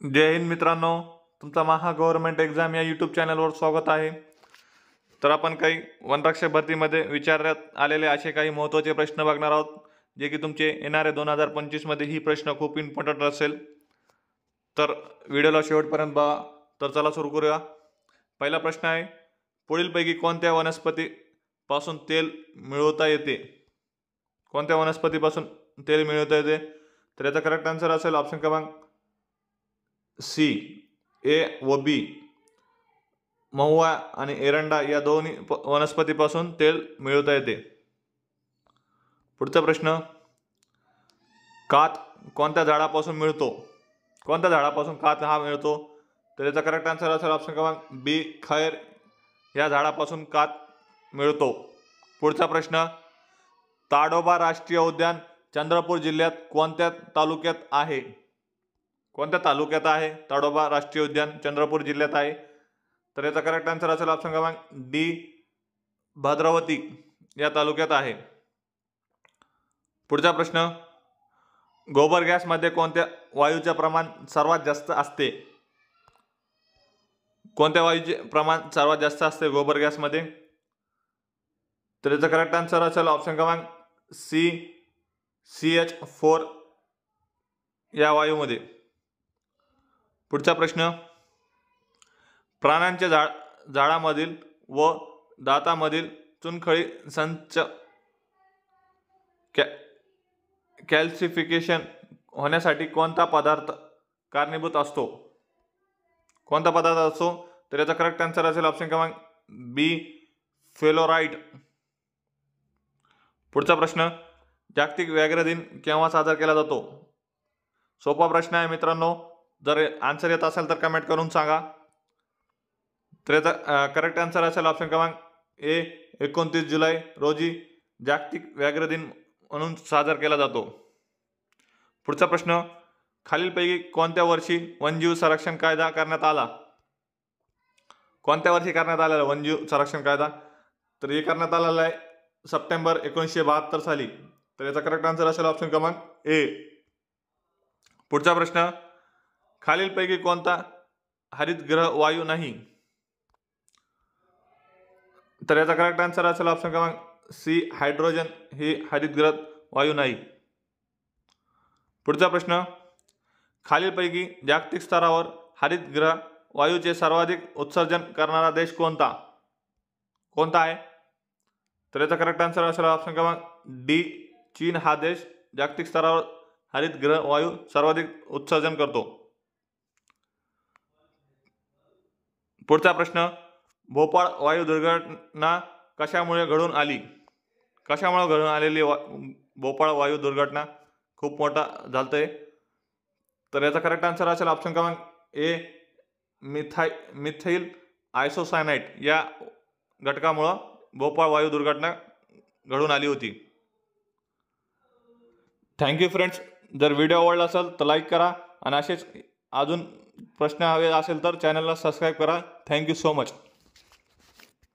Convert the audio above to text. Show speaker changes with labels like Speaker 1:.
Speaker 1: जय हिंद मित्रांनो, तुमचा महा government exam या यूट्यूब चॅनलवर स्वागत आहे। तर आपण काही वनरक्षक भरतीमध्ये विचारण्यात आलेले असे काही महत्त्वाचे प्रश्न बघणार आहोत, जे की तुमचे येणारे 2025 मध्ये ही प्रश्न खूप इम्पॉर्टंट असेल। तर व्हिडिओला शेवटपर्यंत बघा। तर चला सुरू करूया। पहिला प्रश्न आहे, पुढीलपैकी कोणत्या वनस्पतीपासून तेल मिळवता येते? कोणत्या वनस्पतीपासून तेल मिळवता येते? तर याचा करेक्ट आन्सर असेल ऑप्शन क्रमांक सी, ए व बी। महुआ आणि एरंडा या दोन्ही वनस्पतीपासून तेल मिळवता येते। पुढचा प्रश्न, काथ कोणत्या झाडापासून मिळतो? कोणत्या झाडापासून काथ हा मिळतो? तर याचा करेक्ट आन्सर असेल ऑप्शन क्रमांक बी, खैर या झाडापासून काथ मिळतो। पुढचा प्रश्न, ताडोबा राष्ट्रीय उद्यान चंद्रपूर जिल्ह्यात कोणत्या तालुक्यात आहे? कोणत्या तालुक्यात आहे ताडोबा राष्ट्रीय उद्यान? चंद्रपूर जिल्ह्यात आहे। तर याचा करेक्ट आन्सर असेल ऑप्शन क्रमांक डी, भद्रावती या तालुक्यात आहे। पुढचा प्रश्न, गोबर गॅस मध्ये कोणत्या वायूचे प्रमाण सर्वात जास्त असते? कोणत्या वायूचे प्रमाण सर्वात जास्त असते गोबर गॅस मध्ये? तर याचा करेक्ट आन्सर असेल ऑप्शन क्रमांक सी, CH4 या वायूमध्ये। पुढचा प्रश्न, प्राण्यांच्या झाडामधील व दातामधील चुनखडी संच कॅल्सिफिकेशन होण्यासाठी कोणता पदार्थ कारणीभूत असतो? कोणता पदार्थ असतो? तर याचा करेक्ट आन्सर असेल ऑप्शन क्रमांक बी, फ्लोराइड। पुढचा प्रश्न, जागतिक व्याघ्र दिन केव्हा साजरा केला जातो? सोपा प्रश्न आहे मित्रांनो, जर आन्सर येत असेल तर कमेंट करून सांगा। तर याचा करेक्ट आन्सर असेल ऑप्शन क्रमांक ए, 29 जुलै रोजी जागतिक व्याघ्र दिन म्हणून साजरा केला जातो। पुढचा प्रश्न, खालीलपैकी कोणत्या वर्षी वन्यजीव संरक्षण कायदा करण्यात आला? कोणत्या वर्षी करण्यात आलेला वन्यजीव संरक्षण कायदा? तर हे करण्यात आलेला आहे सप्टेंबर 1972 साली। तर याचा करेक्ट आन्सर असेल ऑप्शन क्रमांक ए। पुढचा प्रश्न, खालीलपैकी कोणता हरितगृह वायू नाही? तर याचा करेक्ट आन्सर असेल ऑप्शन क्रमांक सी, हायड्रोजन ही हरितगृह वायू नाही। पुढचा प्रश्न, खालीलपैकी जागतिक स्तरावर हरितगृह वायूचे सर्वाधिक उत्सर्जन करणारा देश कोणता? कोणता आहे? तर याचा करेक्ट आन्सर असेल ऑप्शन क्रमांक डी, चीन हा देश जागतिक स्तरावर हरितगृह वायू सर्वाधिक उत्सर्जन करतो। पुढचा प्रश्न, भोपाळ वायू दुर्घटना कशामुळे घडून आली? कशामुळे घडून आलेली भोपाळ वायू दुर्घटना? खूप मोठा झालतंय। तर याचा करेक्ट आन्सर असेल ऑप्शन क्रमांक ए, मिथाइल आयसोसायनाइड या घटकामुळे भोपाळ वायू दुर्घटना घडून आली होती। थँक्यू फ्रेंड्स, जर व्हिडिओ आवडला असेल तर लाईक करा आणि असेच अजून प्रश्न हवे असेल तर चॅनलला सबस्क्राईब करा। Thank you so much.